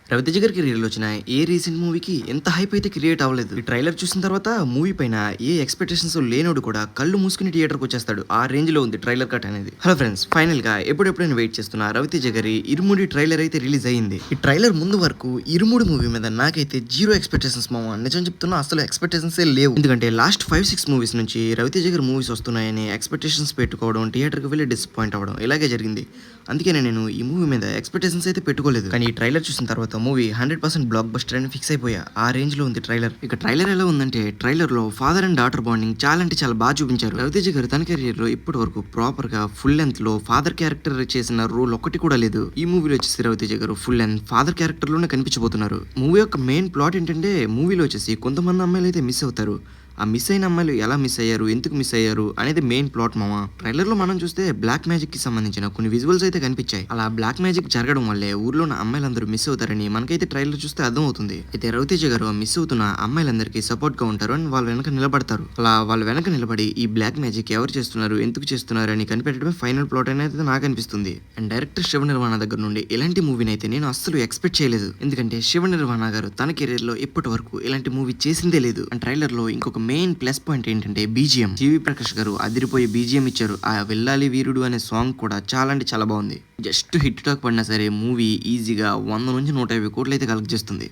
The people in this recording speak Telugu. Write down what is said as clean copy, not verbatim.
రవితేజ గారి కెరీర్‌లో వచ్చిన ఏ రీసెంట్ మూవీకి ఎంత హైప్ అయితే క్రియేట్ అవ్వలేదు. ఈ ట్రైలర్ చూసిన తర్వాత మూవీ పైన ఏ ఎక్స్‌పెక్టేషన్స్ లేనోడు కూడా కళ్ళు మూసుకొని థియేటర్‌కి వచ్చేస్తాడు. ఆ రేంజ్‌లో ఉంది ట్రైలర్ కట్ అనేది. హలో ఫ్రెండ్స్, ఫైనల్‌గా ఎప్పుడెప్పుడైనా వెయిట్ చేస్తున్న రవితేజ గారి 'ఇరుముడి' ట్రైలర్ అయితే రిలీజ్ అయ్యింది. ఈ ట్రైలర్ ముందు వరకు 'ఇరుముడి' మూవీ మీద నాకైతే జీరో ఎక్స్‌పెక్టేషన్స్ మామ. నిజం చెప్తున్నా, అసలు ఎక్స్‌పెక్టేషన్సే లేవు. ఎందుకంటే లాస్ట్ 5-6 మూవీస్ నుంచి రవితేజ గారి మూవీస్ వస్తున్నాయని ఎక్స్‌పెక్టేషన్స్ పెట్టుకోవడం, థియేటర్‌కి వెళ్లి డిసప్పాయింట్ అవ్వడం ఇలాగే జరిగింది. అందుకనే నేను ఈ మూవీ మీద ఎక్స్‌పెక్టేషన్స్ అయితే పెట్టుకోలేదు. కానీ ఈ ట్రైలర్ చూసిన తర్వాత మూవీ 100% బ్లాక్ బస్టర్ అని ఫిక్స్ అయిపోయా. ఆ రేంజ్ లో ఉంది ట్రైలర్. ఇక ట్రైలర్ ఎలా ఉందంటే, ట్రైలర్ లో ఫాదర్ అండ్ డాటర్ బాండింగ్ చాలా అంటే చాలా బాగా చూపించారు. రవితేజ గారు తన కెరీర్ లో ఇప్పటి వరకు ప్రాపర్ గా ఫుల్ లెంత్ లో ఫాదర్ క్యారెక్టర్ చేసిన రోల్ ఒక్కటి కూడా లేదు. ఈ మూవీలో వచ్చేసి రవితేజ గారు ఫుల్ లెంత్ ఫాదర్ క్యారెక్టర్ లోనే కనిపించబోతున్నారు. మూవీ యొక్క మెయిన్ ప్లాట్ ఏంటంటే, మూవీలో వచ్చేసి కొంతమంది అమ్మాయిలు అయితే మిస్ అవుతారు. ఆ మిస్ అయిన అమ్మాయిలు ఎలా మిస్ అయ్యారు, ఎందుకు మిస్ అయ్యారు అనేది మెయిన్ ప్లాట్ మామ. ట్రైలర్ లో మనం చూస్తే బ్లాక్ మ్యాజిక్ కి సంబంధించిన కొన్ని విజువల్స్ అయితే కనిపించాయి. అలా బ్లాక్ మ్యాజిక్ జరగడం వల్లే ఊర్లో ఉన్న అమ్మాయిలందరూ మిస్ అవుతారని మనకైతే ట్రైలర్ చూస్తే అర్థం అవుతుంది. అయితే రవితేజ గారు మిస్ అవుతున్న అమ్మాయిలందరికీ సపోర్ట్ గా ఉంటారు అని వాళ్ళ వెనక నిలబడతారు. అలా వాళ్ళ వెనక నిలబడి ఈ బ్లాక్ మ్యాజిక్ ఎవరు చేస్తున్నారు, ఎందుకు చేస్తున్నారు అని కనిపెట్టడమే ఫైనల్ ప్లాట్ అనేది నాకు అనిపిస్తుంది. అండ్ డైరెక్టర్ శివ నిర్వాణ దగ్గర నుండి ఇలాంటి మూవీని అయితే నేను అస్సలు ఎక్స్పెక్ట్ చేయలేదు. ఎందుకంటే శివ నిర్వాణ గారు తన కెరీర్ లో ఇప్పటి వరకు ఇలాంటి మూవీ చేసిందే లేదు. అండ్ ట్రైలర్ లో ఇంకొక మెయిన్ ప్లస్ పాయింట్ ఏంటంటే బీజిఎం. జీవి ప్రకాష్ గారు అదిరిపోయే బీజిఎం ఇచ్చారు. ఆ వెళ్ళాలి వీరుడు అనే సాంగ్ కూడా చాలా అంటే చాలా బాగుంది. జస్ట్ హిట్ టాక్ పడినా సరే మూవీ ఈజీగా 100 నుంచి 150 కోట్లు అయితే కలెక్ట్ చేస్తుంది.